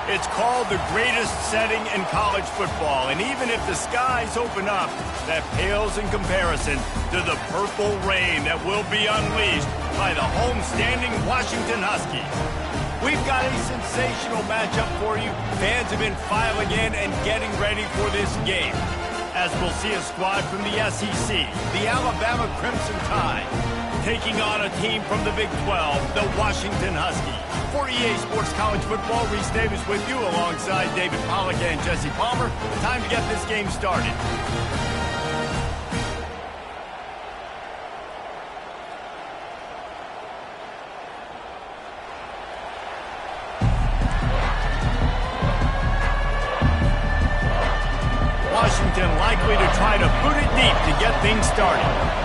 It's called the greatest setting in college football, and even if the skies open up, that pales in comparison to the purple rain that will be unleashed by the homestanding Washington Huskies. We've got a sensational matchup for you. Fans have been filing in and getting ready for this game, as we'll see a squad from the SEC, the Alabama Crimson Tide, taking on a team from the Big 12, the Washington Huskies. For EA Sports College Football, Reese Davis with you alongside David Pollack and Jesse Palmer. Time to get this game started. Washington likely to try to boot it deep to get things started.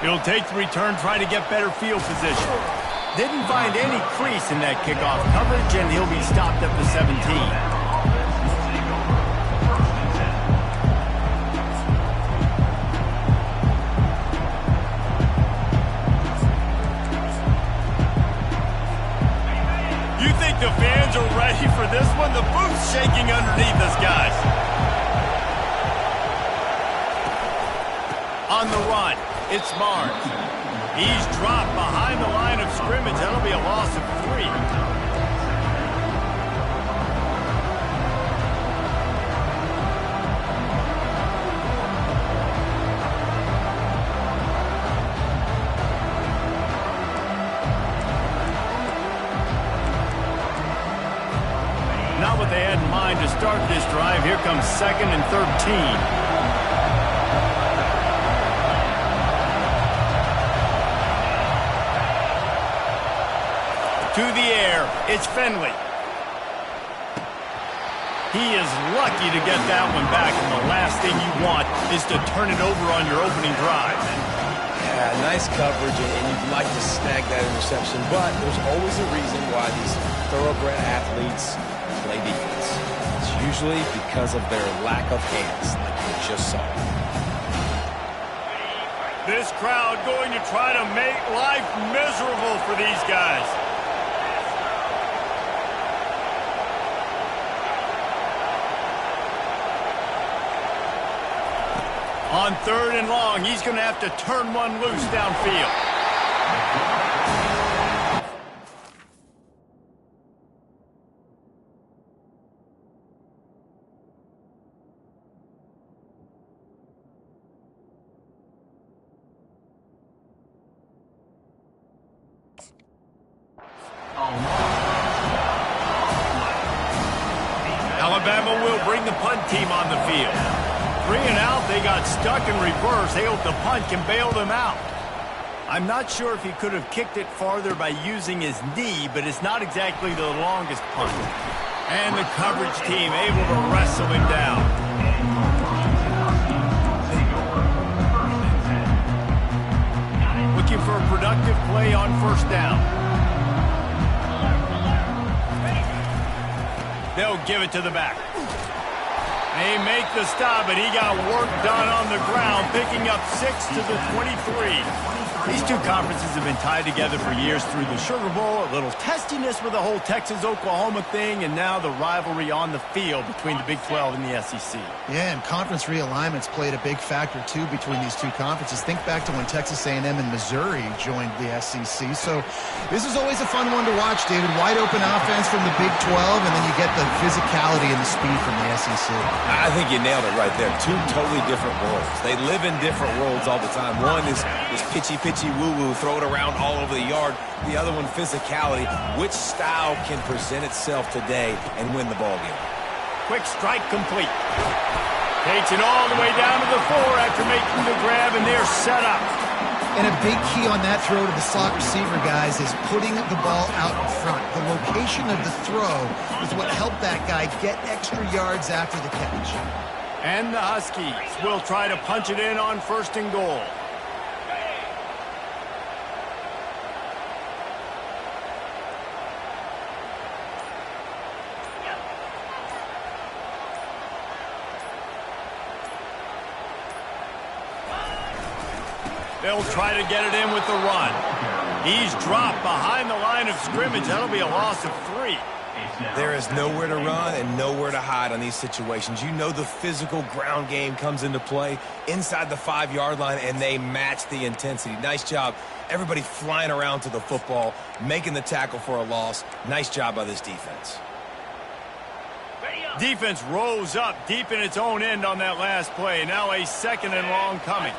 He'll take the return, trying to get better field position. Didn't find any crease in that kickoff coverage, and he'll be stopped at the 17. You think the fans are ready for this one? The boot's shaking underneath us, guys. On the run. It's Barnes. He's dropped behind the line of scrimmage. That'll be a loss of 3. Not what they had in mind to start this drive. Here comes 2nd and 13. To the air, it's Finley. He is lucky to get that one back, and the last thing you want is to turn it over on your opening drive. Yeah, nice coverage, and you'd like to snag that interception, but there's always a reason why these thoroughbred athletes play defense. It's usually because of their lack of hands, like we just saw. This crowd going to try to make life miserable for these guys. On 3rd and long, he's going to have to turn one loose downfield. Alabama will bring the punt team on the field. 3 and out, they got stuck in reverse. They hope the punt can bail them out. I'm not sure if he could have kicked it farther by using his knee, but it's not exactly the longest punt. And the coverage team able to wrestle him down. Looking for a productive play on 1st down. They'll give it to the back. They make the stop, but he got work done on the ground, picking up 6 to the 23. These two conferences have been tied together for years through the Sugar Bowl, a little testiness with the whole Texas-Oklahoma thing, and now the rivalry on the field between the Big 12 and the SEC. Yeah, and conference realignments played a big factor, too, between these two conferences. Think back to when Texas A&M and Missouri joined the SEC. So this is always a fun one to watch, David. Wide open offense from the Big 12, and then you get the physicality and the speed from the SEC. I think you nailed it right there. Two totally different worlds. They live in different worlds all the time. One is pitchy woo-woo, throw it around all over the yard. The other one, physicality. Which style can present itself today and win the ball game? Quick strike complete. Takes it all the way down to the 4 after making the grab, and they're set up. And a big key on that throw to the slot receiver, guys, is putting the ball out in front. The location of the throw is what helped that guy get extra yards after the catch. And the Huskies will try to punch it in on 1st and goal. They'll try to get it in with the run. He's dropped behind the line of scrimmage. That'll be a loss of 3. There is nowhere to run and nowhere to hide on these situations. You know the physical ground game comes into play inside the 5-yard line, and they match the intensity. Nice job. Everybody flying around to the football, making the tackle for a loss. Nice job by this defense. Defense rose up deep in its own end on that last play. Now a 2nd and long coming.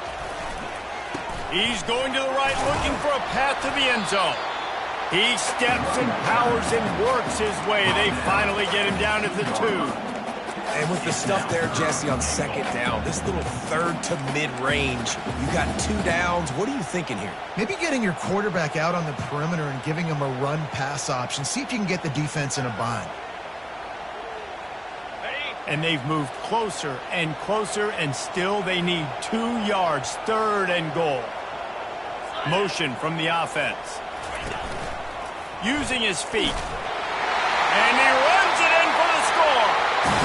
He's going to the right, looking for a path to the end zone. He steps and powers and works his way. They finally get him down at the 2. And with the stuff there, Jesse, on 2nd down, this little 3rd to mid-range, you got 2 downs. What are you thinking here? Maybe getting your quarterback out on the perimeter and giving him a run-pass option. See if you can get the defense in a bind. And they've moved closer, and still they need 2 yards, 3rd and goal. Motion from the offense. Using his feet. And he runs it in for the score.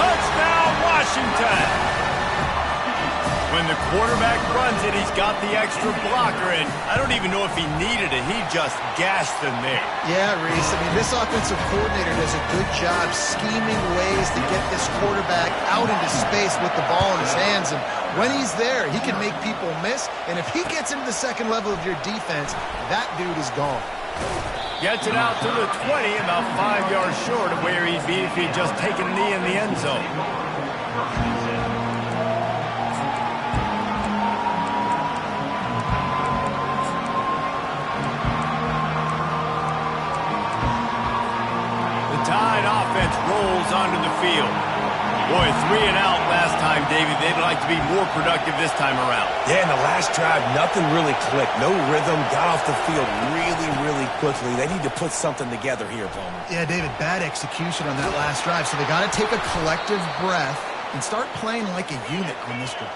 Touchdown, Washington. When the quarterback runs it, he's got the extra blocker, and I don't even know if he needed it. He just gashed them there. Yeah, Reese. I mean, this offensive coordinator does a good job scheming ways to get this quarterback out into space with the ball in his hands, and when he's there, he can make people miss, and if he gets into the 2nd level of your defense, that dude is gone. Gets it out to the 20, about 5 yards short of where he'd be if he'd just taken a knee in the end zone. The Tide offense rolls onto the field. Boy, 3 and out last time, David. They'd like to be more productive this time around. Yeah, in the last drive, nothing really clicked. No rhythm, got off the field really quickly. They need to put something together here, Palmer. Yeah, David, bad execution on that last drive, so they got to take a collective breath and start playing like a unit on this drive.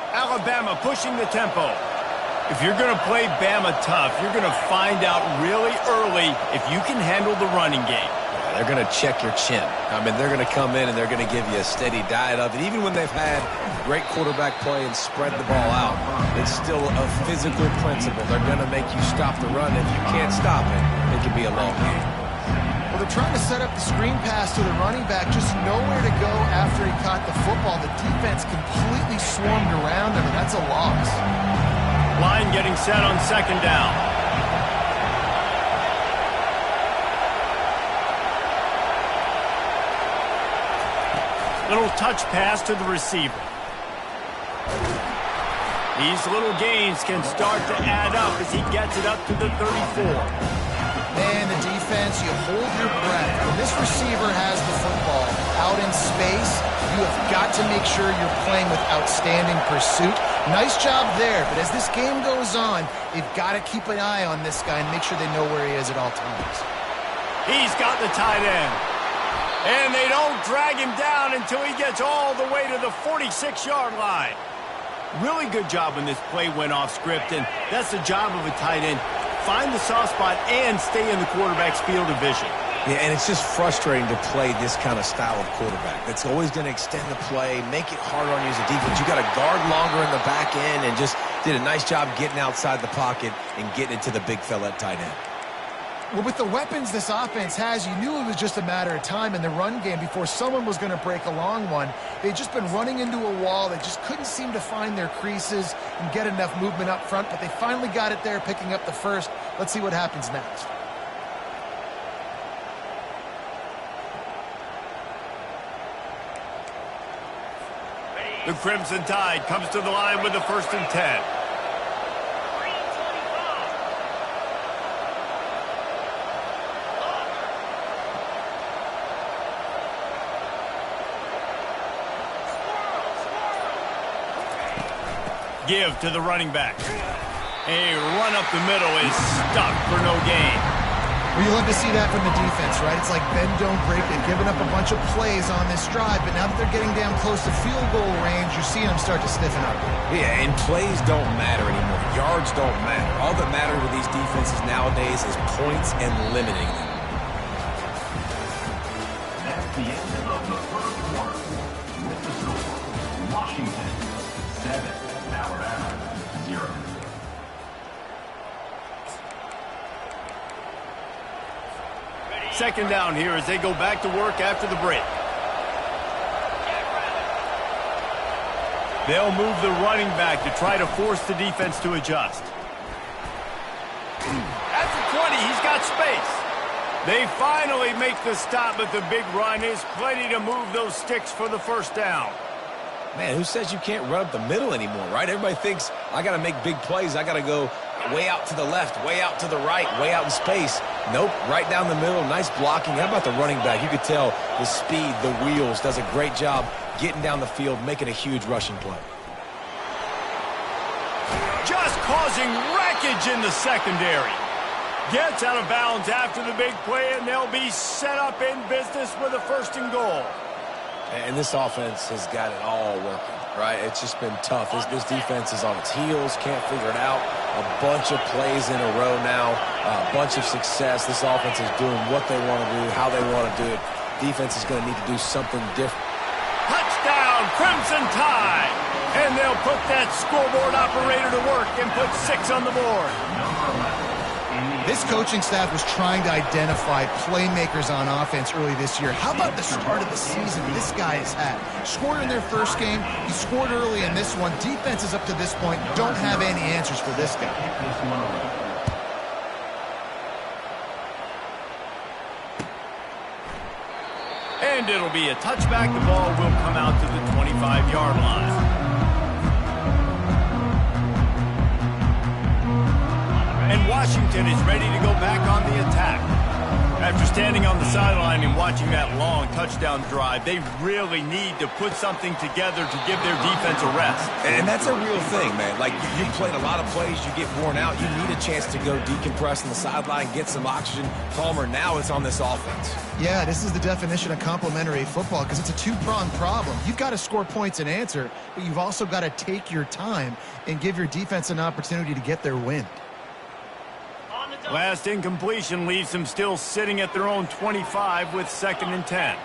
Alabama pushing the tempo. If you're going to play Bama tough, you're going to find out really early if you can handle the running game. They're going to check your chin. I mean, they're going to come in and they're going to give you a steady diet of it. Even when they've had great quarterback play and spread the ball out, it's still a physical principle. They're going to make you stop the run. If you can't stop it, it can be a long game. Well, they're trying to set up the screen pass to the running back, just nowhere to go after he caught the football. The defense completely swarmed around him, and that's a loss. Line getting set on 2nd down. Little touch pass to the receiver. These little gains can start to add up as he gets it up to the 34. Man, the defense, you hold your breath. When this receiver has the football out in space, you have got to make sure you're playing with outstanding pursuit. Nice job there, but as this game goes on, you've got to keep an eye on this guy and make sure they know where he is at all times. He's got the tight end. And they don't drag him down until he gets all the way to the 46-yard line. Really good job when this play went off script, and that's the job of a tight end. Find the soft spot and stay in the quarterback's field of vision. Yeah, and it's just frustrating to play this kind of style of quarterback. That's always going to extend the play, make it harder on you as a defense. You got to guard longer in the back end, and just did a nice job getting outside the pocket and getting it to the big fella at tight end. Well, with the weapons this offense has, you knew it was just a matter of time in the run game before someone was going to break a long one. They'd just been running into a wall. They just couldn't seem to find their creases and get enough movement up front, but they finally got it there, picking up the first. Let's see what happens next. The Crimson Tide comes to the line with the 1st and 10. Give to the running back. A run up the middle is stuck for no gain. Well, you love to see that from the defense, right? It's like bend, don't break. They've given up a bunch of plays on this drive, but now that they're getting down close to field goal range, you're seeing them start to stiffen up. Yeah, and plays don't matter anymore. Yards don't matter. All that matters with these defenses nowadays is points and limiting them. That's the end of the first quarter. With the score, Washington 7, Alabama 0. second down here as they go back to work after the break. They'll move the running back to try to force the defense to adjust. At the 20, he's got space. They finally make the stop, but the big run is plenty to move those sticks for the first down. Man, who says you can't run up the middle anymore, right? Everybody thinks I got to make big plays. I got to go way out to the left, way out to the right, way out in space. Nope, right down the middle. Nice blocking. How about the running back? You could tell the speed, the wheels, does a great job getting down the field, making a huge rushing play. Just causing wreckage in the secondary. Gets out of bounds after the big play, and they'll be set up in business with a 1st and goal. And this offense has got it all working, right? It's just been tough. This defense is on its heels, can't figure it out. A bunch of plays in a row now, a bunch of success. This offense is doing what they want to do, how they want to do it. Defense is going to need to do something different. Touchdown, Crimson Tide! And they'll put that scoreboard operator to work and put 6 on the board. This coaching staff was trying to identify playmakers on offense early this year. How about the start of the season this guy has had? Scored in their first game. He scored early in this one. Defenses up to this point don't have any answers for this guy. And it'll be a touchback. The ball will come out to the 25-yard line. And Washington is ready to go back on the attack. After standing on the sideline and watching that long touchdown drive, they really need to put something together to give their defense a rest. And that's a real thing, man. Like, you played a lot of plays, you get worn out, you need a chance to go decompress on the sideline, get some oxygen. Palmer, now it's on this offense. Yeah, this is the definition of complementary football because it's a two-pronged problem. You've got to score points and answer, but you've also got to take your time and give your defense an opportunity to get their wind. Last incompletion leaves them still sitting at their own 25 with 2nd and 10.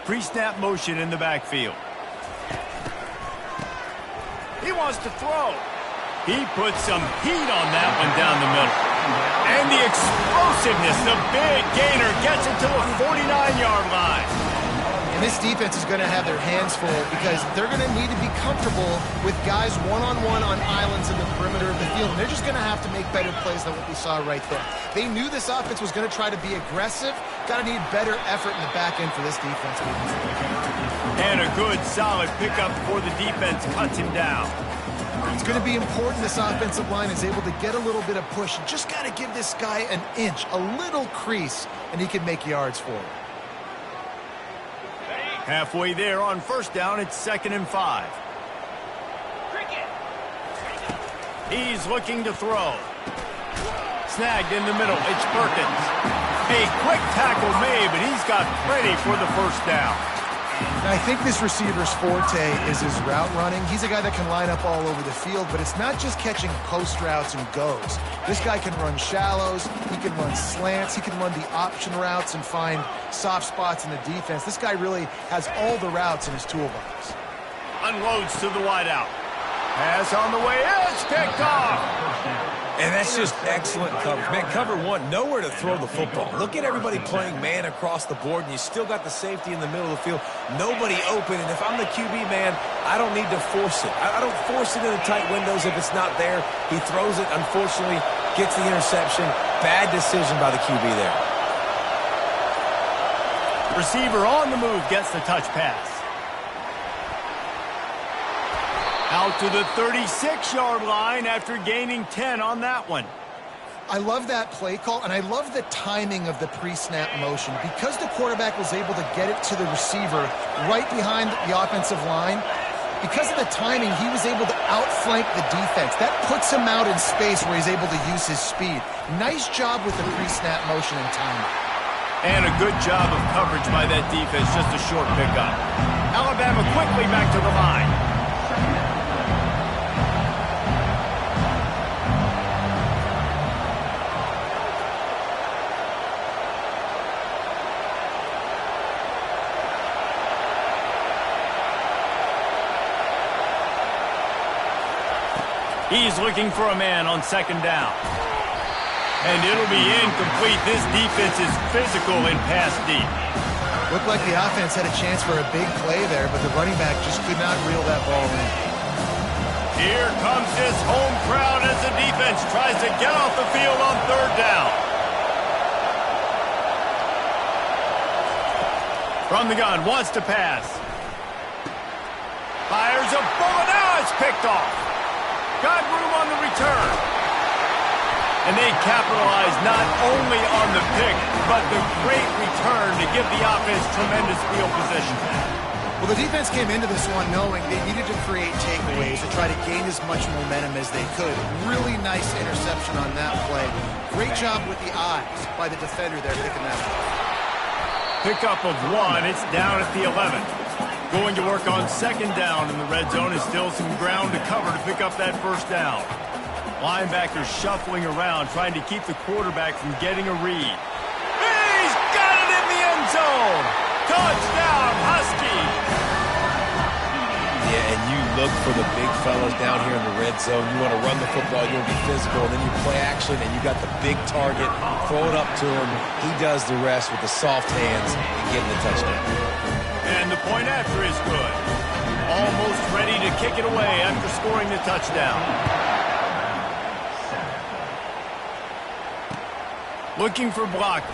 Pre-snap motion in the backfield. He wants to throw. He puts some heat on that one down the middle. And the explosiveness, the big gainer gets it to the 49-yard line. And this defense is going to have their hands full because they're going to need to be comfortable with guys one-on-one on islands in the perimeter of the field. And they're just going to have to make better plays than what we saw right there. They knew this offense was going to try to be aggressive. Got to need better effort in the back end for this defense. And a good, solid pickup before the defense cuts him down. It's going to be important this offensive line is able to get a little bit of push. You just got to give this guy an inch, a little crease, and he can make yards for it. Halfway there on 1st down, it's 2nd and 5. He's looking to throw. Snagged in the middle, it's Perkins. A quick tackle made, but he's got plenty for the 1st down. And I think this receiver's forte is his route running. He's a guy that can line up all over the field, but it's not just catching post routes and goes. This guy can run shallows, he can run slants, he can run the option routes and find soft spots in the defense. This guy really has all the routes in his toolbox. Unloads to the wideout. Pass on the way, it's picked off. And that's just excellent coverage. Man, cover one, nowhere to throw the football. Look at everybody playing man across the board, and you still got the safety in the middle of the field. Nobody open, and if I'm the QB, man, I don't need to force it. I don't force it in the tight windows if it's not there. He throws it, unfortunately, gets the interception. Bad decision by the QB there. Receiver on the move gets the touch pass. Out to the 36-yard line after gaining 10 on that one. I love that play call, and I love the timing of the pre-snap motion. Because the quarterback was able to get it to the receiver right behind the offensive line, because of the timing, he was able to outflank the defense. That puts him out in space where he's able to use his speed. Nice job with the pre-snap motion and timing. And a good job of coverage by that defense, just a short pickup. Alabama quickly back to the line. He's looking for a man on 2nd down. And it'll be incomplete. This defense is physical and pass deep. Looked like the offense had a chance for a big play there, but the running back just could not reel that ball in. Here comes this home crowd as the defense tries to get off the field on third down. From the gun, wants to pass. Fires a bullet. Now it's picked off. Got room on the return. And they capitalize not only on the pick, but the great return to give the offense tremendous field position. Well, the defense came into this one knowing they needed to create takeaways to try to gain as much momentum as they could. Really nice interception on that play. Great job with the eyes by the defender there picking that up. Pickup of 1. It's down at the 11. Going to work on second down in the red zone is still some ground to cover to pick up that first down. Linebackers shuffling around, trying to keep the quarterback from getting a read. He's got it in the end zone! Touchdown, Huskies! Yeah, and you look for the big fellas down here in the red zone. You want to run the football, you want to be physical, and then you play action, and you got the big target. Throw it up to him. He does the rest with the soft hands and get the touchdown. And the point after is good. Almost ready to kick it away after scoring the touchdown. Looking for blockers.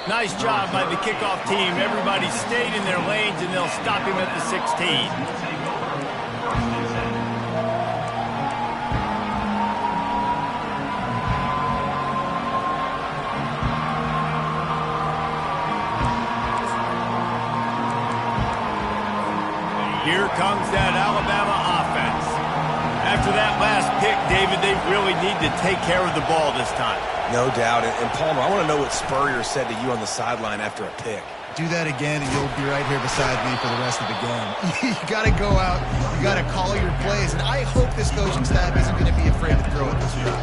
Nice job by the kickoff team. Everybody stayed in their lanes, and they'll stop him at the 16. Here comes that Alabama offense. After that last pick, David, they really need to take care of the ball this time. No doubt. And Palmer, I want to know what Spurrier said to you on the sideline after a pick. Do that again, and you'll be right here beside me for the rest of the game. You got to go out. You got to call your plays. And I hope this coaching staff isn't going to be afraid to throw it this drive.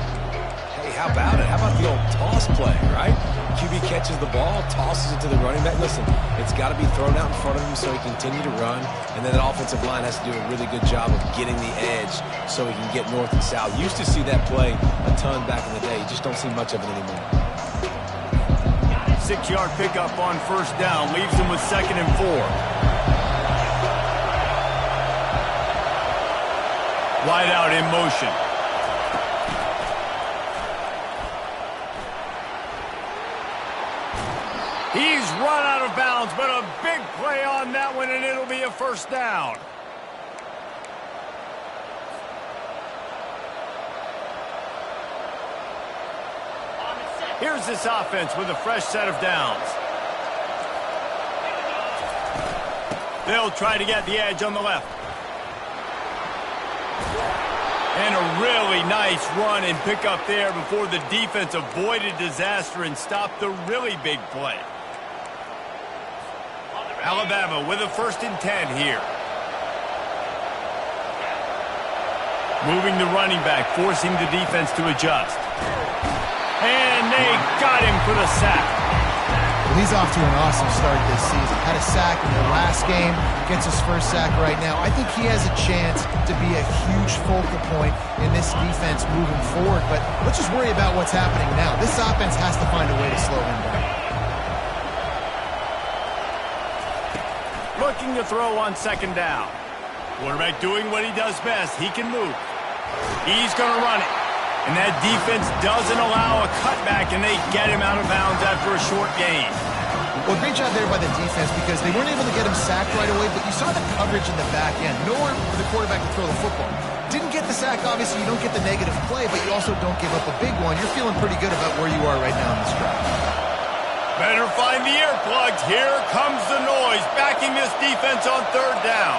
Hey, how about it? How about the old toss play, right? QB catches the ball, tosses it to the running back. Listen, it's got to be thrown out in front of him so he can continue to run. And then the offensive line has to do a really good job of getting the edge so he can get north and south. Used to see that play a ton back in the day. You just don't see much of it anymore. 6-yard pickup on first down. Leaves them with 2nd and 4. Wide out in motion. He's run out of bounds, but a big play on that one, and it'll be a first down. Here's this offense with a fresh set of downs. They'll try to get the edge on the left. And a really nice run and pick up there before the defense avoided disaster and stopped the really big play. Alabama with a 1st and 10 here. Moving the running back, forcing the defense to adjust. And they got him for the sack. Well, he's off to an awesome start this season. Had a sack in the last game, gets his first sack right now. I think he has a chance to be a huge focal point in this defense moving forward, but let's just worry about what's happening now. This offense has to find a way to slow him down. Looking to throw on 2nd down. Quarterback doing what he does best. He can move. He's going to run it. And that defense doesn't allow a cutback, and they get him out of bounds after a short gain. Well, great job there by the defense because they weren't able to get him sacked right away, but you saw the coverage in the back end. Nowhere for the quarterback to throw the football. Didn't get the sack, obviously. You don't get the negative play, but you also don't give up a big one. You're feeling pretty good about where you are right now in this drive. Better find the earplugs. Here comes the noise, backing this defense on 3rd down.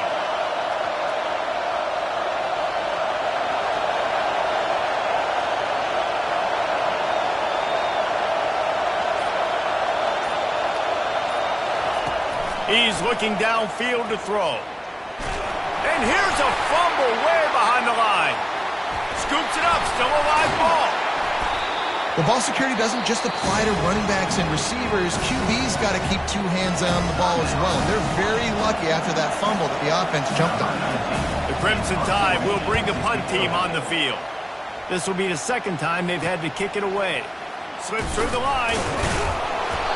He's looking downfield to throw. And here's a fumble way behind the line. Scoops it up, still a live ball. The ball security doesn't just apply to running backs and receivers. QB's got to keep 2 hands on the ball as well. They're very lucky after that fumble that the offense jumped on. The Crimson Tide will bring the punt team on the field. This will be the second time they've had to kick it away. Slips through the line.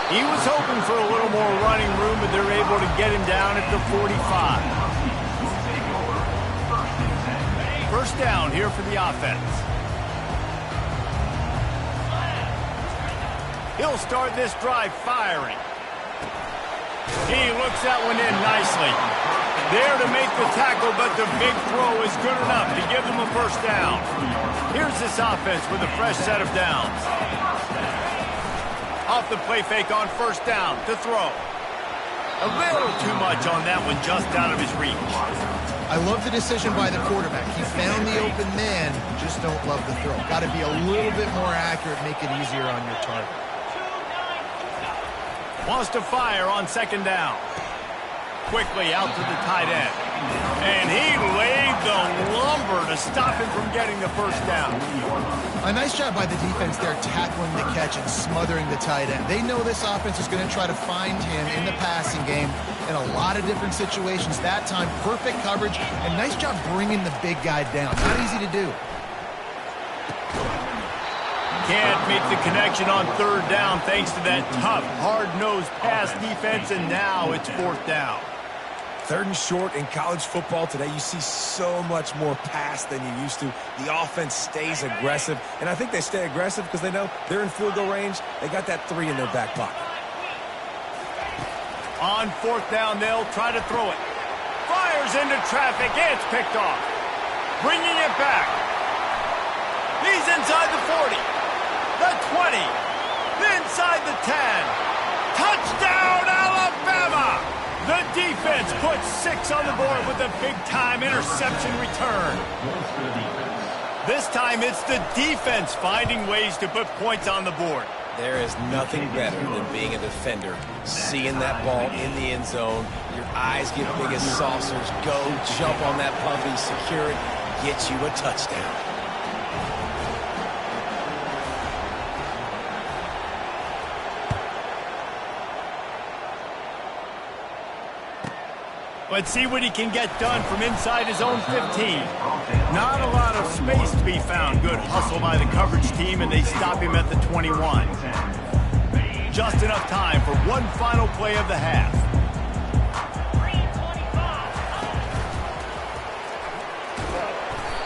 He was hoping for a little more running room, but they're able to get him down at the 45. First down here for the offense. He'll start this drive firing. He looks that one in nicely. There to make the tackle, but the big throw is good enough to give them a first down. Here's this offense with a fresh set of downs. Off the play fake on first down to throw. A little too much on that one, just out of his reach. I love the decision by the quarterback. He found the open man, just don't love the throw. Got to be a little bit more accurate, make it easier on your target. Wants to fire on second down. Quickly out to the tight end. And he laid the lumber to stop him from getting the first down. A nice job by the defense there, tackling the catch and smothering the tight end. They know this offense is going to try to find him in the passing game in a lot of different situations. That time, perfect coverage, and nice job bringing the big guy down. Not easy to do. Can't make the connection on third down thanks to that tough, hard-nosed pass defense, and now it's fourth down. Third and short in college football today, you see so much more pass than you used to. The offense stays aggressive, and I think they stay aggressive because they know they're in field goal range. They got that 3 in their back pocket. On fourth down, they'll try to throw it. Fires into traffic, it's picked off. Bringing it back. He's inside the 40, the 20, inside the 10. Touchdown, Alabama! The defense puts 6 on the board with a big-time interception return. This time, it's the defense finding ways to put points on the board. There is nothing better than being a defender, seeing that ball in the end zone, your eyes get big as saucers, go, jump on that puppy, secure it, get you a touchdown. Let's see what he can get done from inside his own 15. Not a lot of space to be found. Good hustle by the coverage team, and they stop him at the 21. Just enough time for one final play of the half.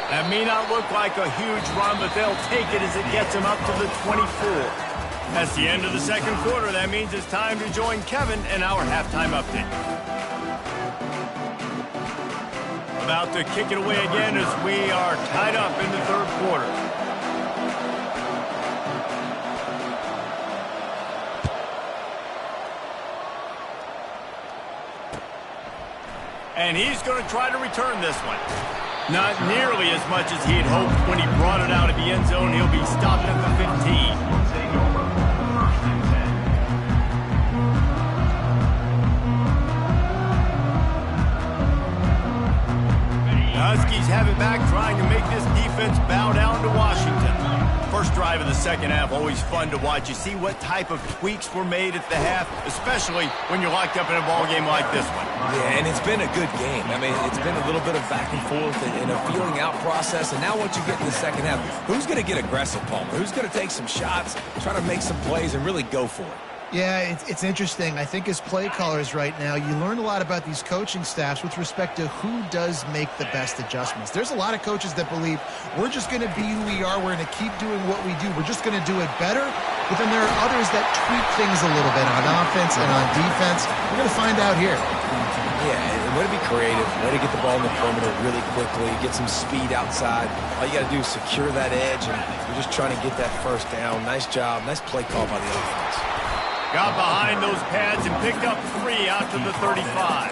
That may not look like a huge run, but they'll take it as it gets him up to the 24. That's the end of the second quarter. That means it's time to join Kevin in our halftime update. About to kick it away again as we are tied up in the third quarter. And he's going to try to return this one. Not nearly as much as he had hoped when he brought it out of the end zone. He'll be stopped at the 15. Huskies have it back, trying to make this defense bow down to Washington. First drive of the second half, always fun to watch. You see what type of tweaks were made at the half, especially when you're locked up in a ball game like this one. Yeah, and it's been a good game. I mean, it's been a little bit of back and forth and a feeling out process. And now once you get in the second half, who's going to get aggressive, Palmer? Who's going to take some shots, try to make some plays, and really go for it? Yeah, it's interesting. I think as play callers right now, you learn a lot about these coaching staffs with respect to who does make the best adjustments. There's a lot of coaches that believe we're just going to be who we are. We're going to keep doing what we do. We're just going to do it better. But then there are others that tweak things a little bit on offense and on defense. We're going to find out here. Yeah, and way to be creative, way to get the ball in the perimeter really quickly, get some speed outside. All you got to do is secure that edge, and you're just trying to get that first down. Nice job. Nice play call by the offense. Got behind those pads and picked up 3 out to the 35.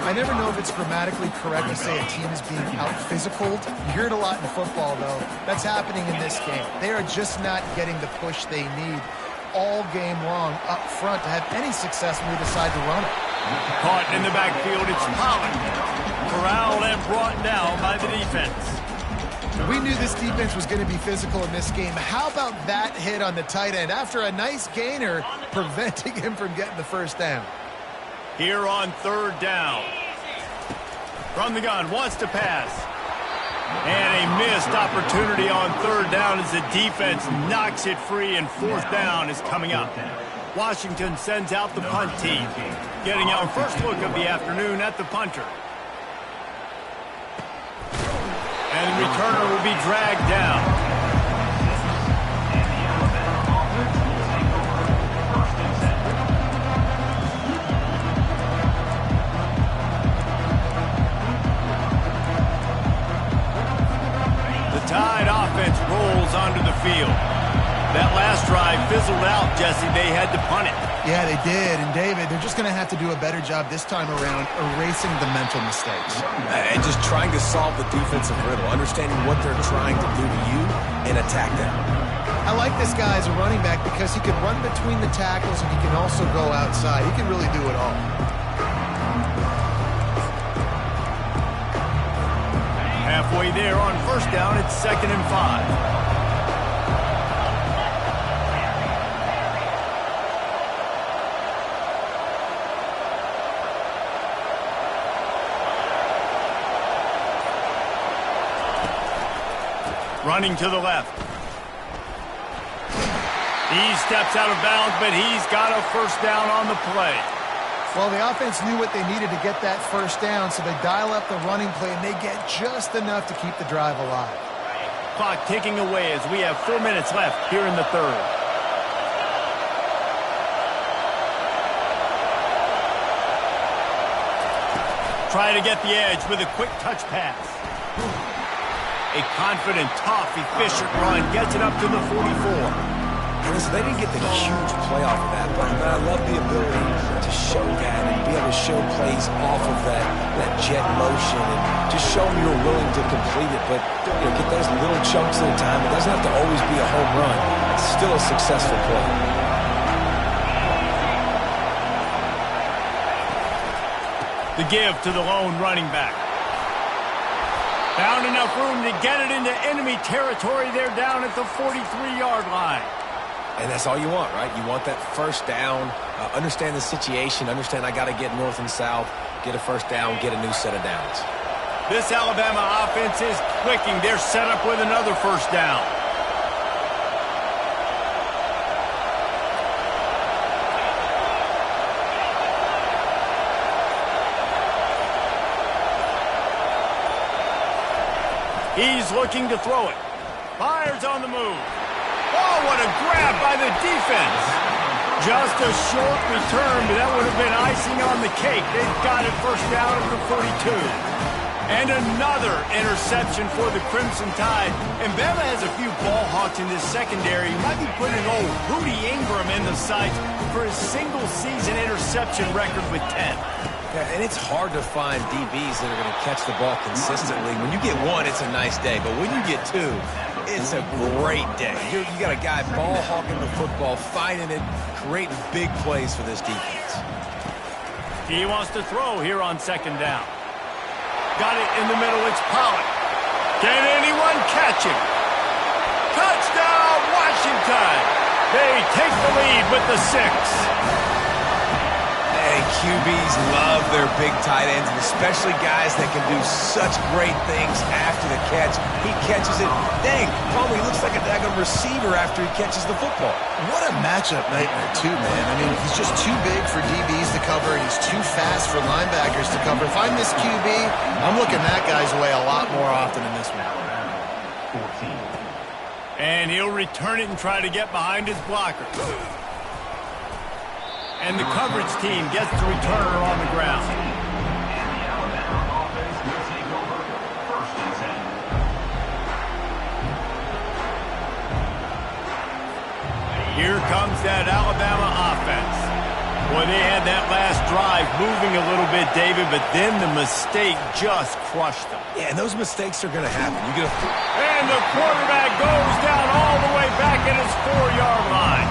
I never know if it's grammatically correct to say a team is being out-physicaled. You hear it a lot in football, though. That's happening in this game. They are just not getting the push they need all game long up front to have any success when they decide to run it. Caught in the backfield, it's Pollard. Corralled and brought down by the defense. We knew this defense was going to be physical in this game. How about that hit on the tight end after a nice gainer preventing him from getting the first down? Here on third down. From the gun, wants to pass. And a missed opportunity on third down as the defense knocks it free, and fourth down is coming up. Washington sends out the punt team, getting our first look of the afternoon at the punter. And the returner will be dragged down. Tide offense rolls onto the field. That last drive fizzled out, Jesse. They had to punt it. Yeah, they did. And, David, they're just going to have to do a better job this time around erasing the mental mistakes. And just trying to solve the defensive riddle, understanding what they're trying to do to you and attack them. I like this guy as a running back because he can run between the tackles and he can also go outside. He can really do it all. Halfway there on first down, it's 2nd and 5. Running to the left. He steps out of bounds, but he's got a first down on the play. Well, the offense knew what they needed to get that first down, so they dial up the running play, and they get just enough to keep the drive alive. Clock ticking away as we have 4 minutes left here in the third. Try to get the edge with a quick touch pass. A confident, tough, efficient run gets it up to the 44. Listen, they didn't get the huge play off of that, but I love the ability to show that and be able to show plays off of that jet motion and just show them you're willing to complete it. But get those little chunks at a time. It doesn't have to always be a home run. It's still a successful play. The give to the lone running back. Found enough room to get it into enemy territory. They're down at the 43-yard line. And that's all you want, right? You want that first down, understand the situation, understand I got to get north and south, get a first down, get a new set of downs. This Alabama offense is clicking. They're set up with another first down. He's looking to throw it. Fires on the move. Oh, what a grab by the defense. Just a short return, but that would have been icing on the cake. They've got it first down at the 42. And another interception for the Crimson Tide. And Bama has a few ball hawks in his secondary. He might be putting old Rudy Ingram in the sights for his single-season interception record with 10. Yeah, and it's hard to find DBs that are going to catch the ball consistently. When you get one, it's a nice day. But when you get two, it's a great day. You got a guy ball hawking the football, finding it, creating big plays for this defense. He wants to throw here on second down. Got it in the middle. It's Pollard. Can anyone catch him? Touchdown, Washington. They take the lead with the 6. And QBs love their big tight ends, and especially guys that can do such great things after the catch. He catches it. Dang, probably looks like a daggone receiver after he catches the football. What a matchup nightmare, too, man. I mean, he's just too big for DBs to cover, and he's too fast for linebackers to cover. If I'm this QB, I'm looking that guy's way a lot more often in this one. And he'll return it and try to get behind his blocker. And the coverage team gets the returner on the ground. Here comes that Alabama offense. Boy, they had that last drive moving a little bit, David, but then the mistake just crushed them. Yeah, and those mistakes are going to happen. And the quarterback goes down all the way back at his 4-yard line.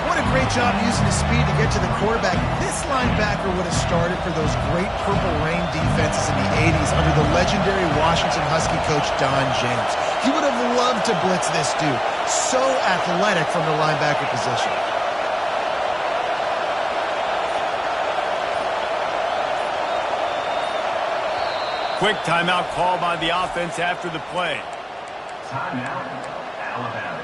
What a great job using his speed to get to the quarterback. This linebacker would have started for those great Purple Rain defenses in the 80s under the legendary Washington Husky coach Don James. He would have loved to blitz this dude. So athletic from the linebacker position. Quick timeout call by the offense after the play. Timeout, Alabama.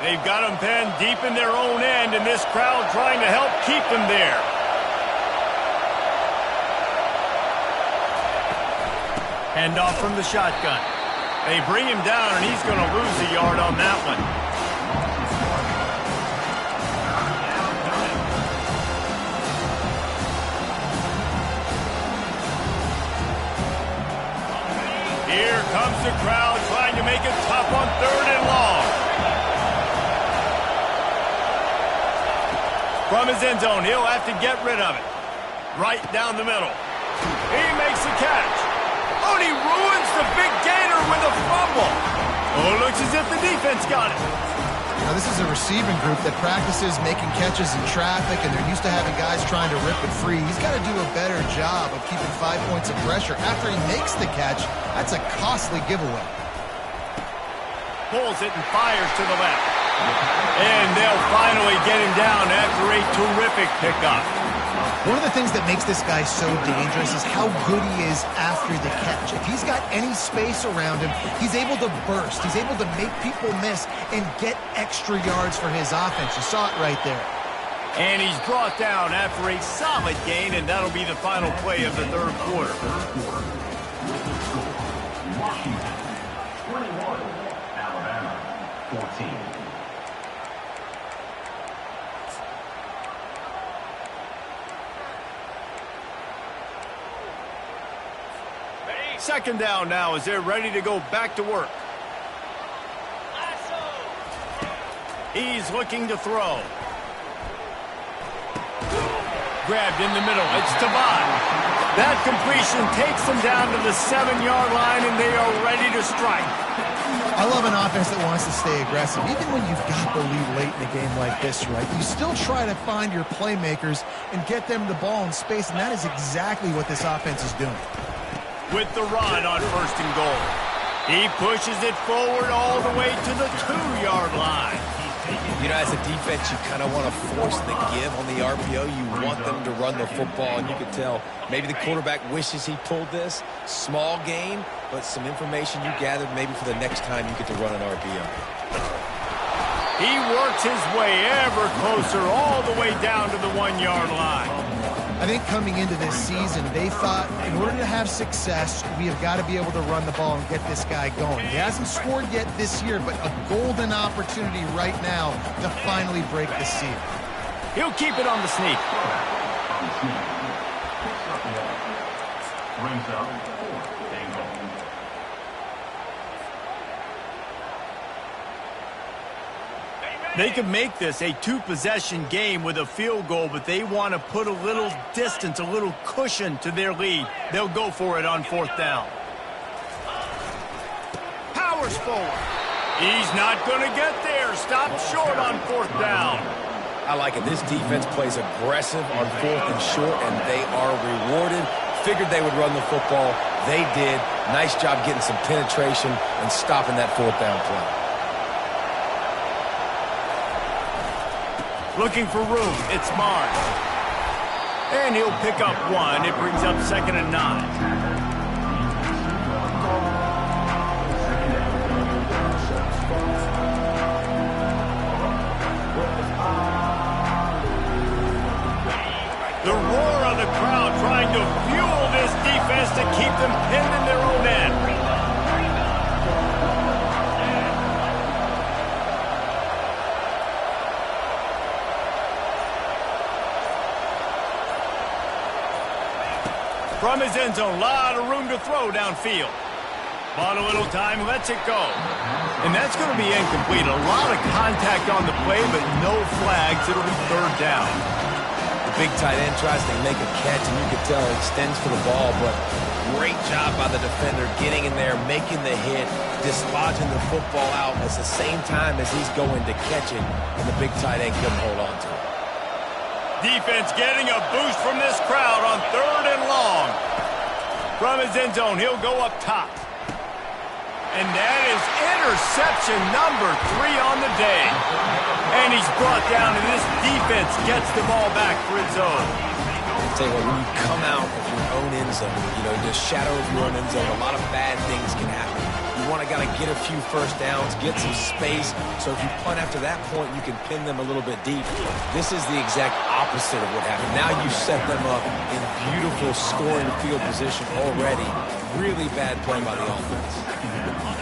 They've got them penned deep in their own end, and this crowd trying to help keep them there. Handoff from the shotgun. They bring him down, and he's going to lose a yard on that one. Here comes the crowd trying to make it tough on 3rd and long. From his end zone, he'll have to get rid of it. Right down the middle. He makes the catch. Oh, and he ruins the big gainer with a fumble. Oh, looks as if the defense got it. Now, this is a receiving group that practices making catches in traffic, and they're used to having guys trying to rip it free. He's got to do a better job of keeping 5 points of pressure. After he makes the catch, that's a costly giveaway. Pulls it and fires to the left. And they'll finally get him down after a terrific pickup. One of the things that makes this guy so dangerous is how good he is after the catch. If he's got any space around him, he's able to burst. He's able to make people miss and get extra yards for his offense. You saw it right there. And he's brought down after a solid gain, and that'll be the final play of the 3rd quarter. Washington, 21. Alabama, 14. Second down now as they're ready to go back to work. He's looking to throw. Grabbed in the middle. It's Tavai. That completion takes them down to the 7-yard line, and they are ready to strike. I love an offense that wants to stay aggressive. Even when you've got the lead late in a game like this, right, you still try to find your playmakers and get them the ball in space, and that is exactly what this offense is doing. With the run on 1st and goal. He pushes it forward all the way to the 2-yard line. You know, as a defense, you kind of want to force the give on the RPO. You want them to run the football, and you can tell maybe the quarterback wishes he pulled this. Small gain, but some information you gathered maybe for the next time you get to run an RPO. He works his way ever closer all the way down to the 1-yard line. I think coming into this season, they thought in order to have success, we have got to be able to run the ball and get this guy going. He hasn't scored yet this year, but a golden opportunity right now to finally break the seal. He'll keep it on the sneak. On the sneak. Picks up 1. Brings up 4th and goal. They could make this a 2-possession game with a field goal, but they want to put a little distance, a little cushion to their lead. They'll go for it on 4th down. Powers forward. He's not going to get there. Stop short on 4th down. I like it. This defense plays aggressive on 4th and short, and they are rewarded. Figured they would run the football. They did. Nice job getting some penetration and stopping that 4th down play. Looking for room. It's Mars. And he'll pick up 1. It brings up 2nd and 9. The roar of the crowd trying to fuel this defense to keep them pinned in their own end. From his end zone, a lot of room to throw downfield. Bought a little time, lets it go. And that's going to be incomplete. A lot of contact on the play, but no flags. It'll be 3rd down. The big tight end tries to make a catch, and you can tell it extends for the ball, but great job by the defender getting in there, making the hit, dislodging the football out at the same time as he's going to catch it, and the big tight end couldn't hold on to it. Defense getting a boost from this crowd on 3rd and long. From his end zone, he'll go up top. And that is interception number 3 on the day. And he's brought down, and this defense gets the ball back for its own. I'll tell you what, when you come out of your own end zone, the shadow of your own end zone, a lot of bad things can happen. You want to get a few first downs, get some space, so if you punt after that point, you can pin them a little bit deep. This is the exact opposite of what happened. Now you set them up in beautiful scoring field position already. Really bad play by the offense.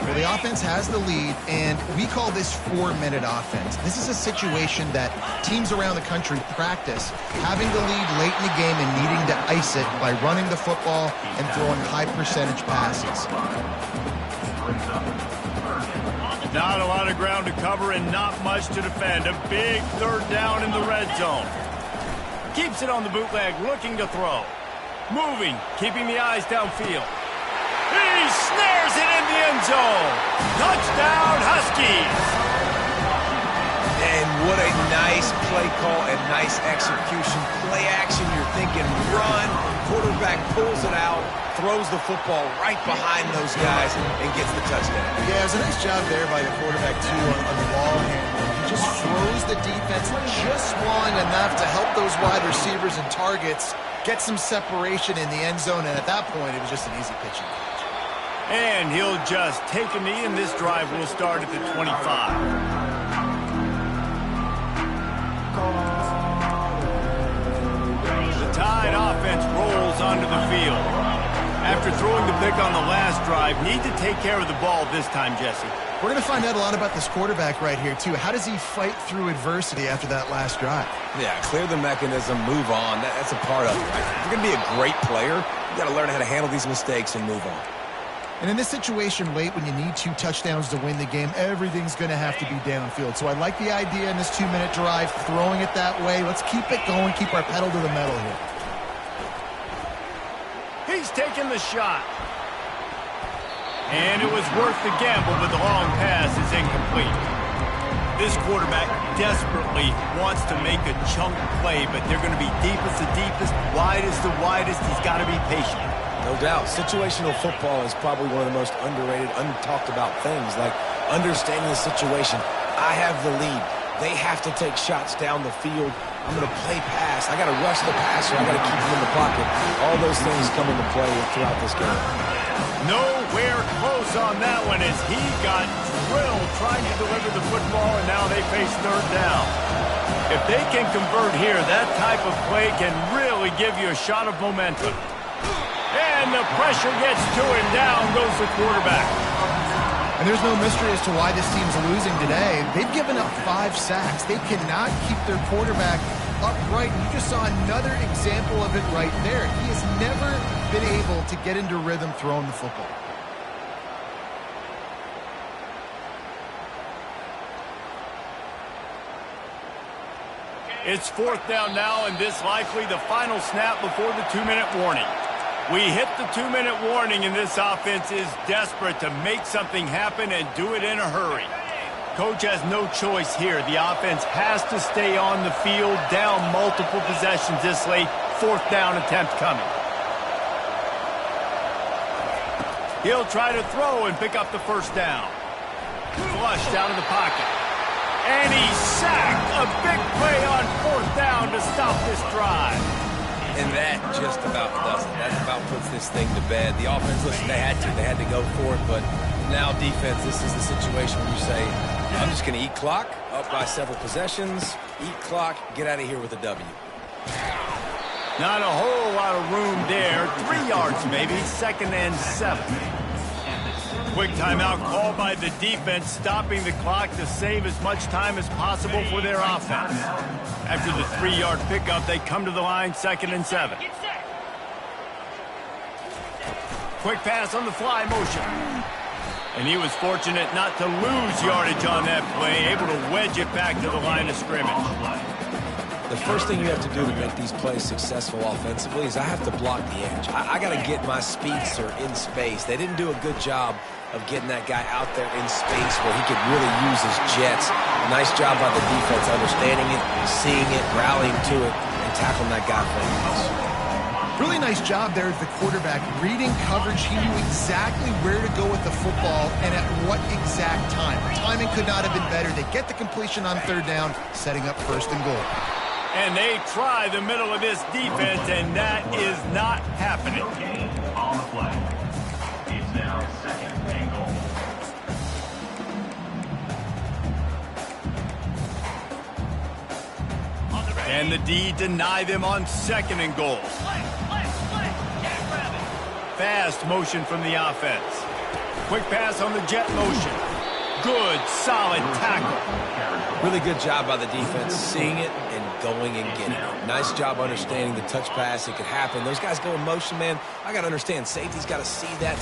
Well, the offense has the lead, and we call this 4-minute offense. This is a situation that teams around the country practice, having the lead late in the game and needing to ice it by running the football and throwing high-percentage passes. Not a lot of ground to cover and not much to defend. A big 3rd down in the red zone. Keeps it on the bootleg, looking to throw. Moving, keeping the eyes downfield. He snares it in the end zone. Touchdown, Huskies. And what a nice play call and nice execution. Play action, you're thinking run. Quarterback pulls it out, throws the football right behind those guys, and gets the touchdown. Yeah, it was a nice job there by the quarterback, too, on the ball handling. He just froze the defense just long enough to help those wide receivers and targets get some separation in the end zone, and at that point, it was just an easy pitching catch. And he'll just take a knee, and this drive will start at the 25. Tide offense rolls onto the field. After throwing the pick on the last drive, need to take care of the ball this time, Jesse. We're going to find out a lot about this quarterback right here, too. How does he fight through adversity after that last drive? Yeah, clear the mechanism, move on. That's a part of it, right? If you're going to be a great player, you got to learn how to handle these mistakes and move on. And in this situation, late when you need 2 touchdowns to win the game, everything's going to have to be downfield. So I like the idea in this 2-minute drive, throwing it that way. Let's keep it going, keep our pedal to the metal here. He's taking the shot. And it was worth the gamble, but the long pass is incomplete. This quarterback desperately wants to make a chunk play, but they're going to be deepest the deepest, widest the widest. He's got to be patient. No doubt. Situational football is probably one of the most underrated, untalked about things, like understanding the situation. I have the lead. They have to take shots down the field. I'm going to play pass. I got to rush the passer. I got to keep him in the pocket. All those things come into play throughout this game. Nowhere close on that one as he got drilled trying to deliver the football, and now they face 3rd down. If they can convert here, that type of play can really give you a shot of momentum. And the pressure gets to him. Down goes the quarterback. And there's no mystery as to why this team's losing today. They've given up 5 sacks. They cannot keep their quarterback upright. You just saw another example of it right there. He has never been able to get into rhythm throwing the football. It's 4th down now, and this likely the final snap before the 2-minute warning. We hit the 2-minute warning, and this offense is desperate to make something happen and do it in a hurry. Coach has no choice here. The offense has to stay on the field, down multiple possessions this late. 4th down attempt coming. He'll try to throw and pick up the 1st down. Flushed out of the pocket. And he's sacked. A big play on 4th down to stop this drive. And that just about does it. That about puts this thing to bed. The offense, listen, they had to go for it, but now defense, this is the situation where you say, I'm just going to eat clock, up by several possessions, eat clock, get out of here with a W. Not a whole lot of room there. 3 yards maybe, 2nd and 7. Quick timeout called by the defense, stopping the clock to save as much time as possible for their offense. After the 3-yard pickup, they come to the line, 2nd and 7. Quick pass on the fly motion. And he was fortunate not to lose yardage on that play, able to wedge it back to the line of scrimmage. The first thing you have to do to make these plays successful offensively is I have to block the edge. I got to get my speedster in space. They didn't do a good job of getting that guy out there in space where he could really use his jets. Nice job by the defense understanding it, seeing it, rallying to it, and tackling that guy for a pass. Really nice job there as the quarterback. Reading coverage, he knew exactly where to go with the football and at what exact time. Timing could not have been better. They get the completion on third down, setting up first and goal. And they try the middle of this defense, and that is not happening. On the play. It's now second and goal. And the D deny them on second and goal. Fast motion from the offense. Quick pass on the jet motion. Good, solid tackle. Really good job by the defense, seeing it and going and getting it. Nice job understanding the touch pass. It could happen. Those guys go in motion, man. I got to understand, safety's got to see that.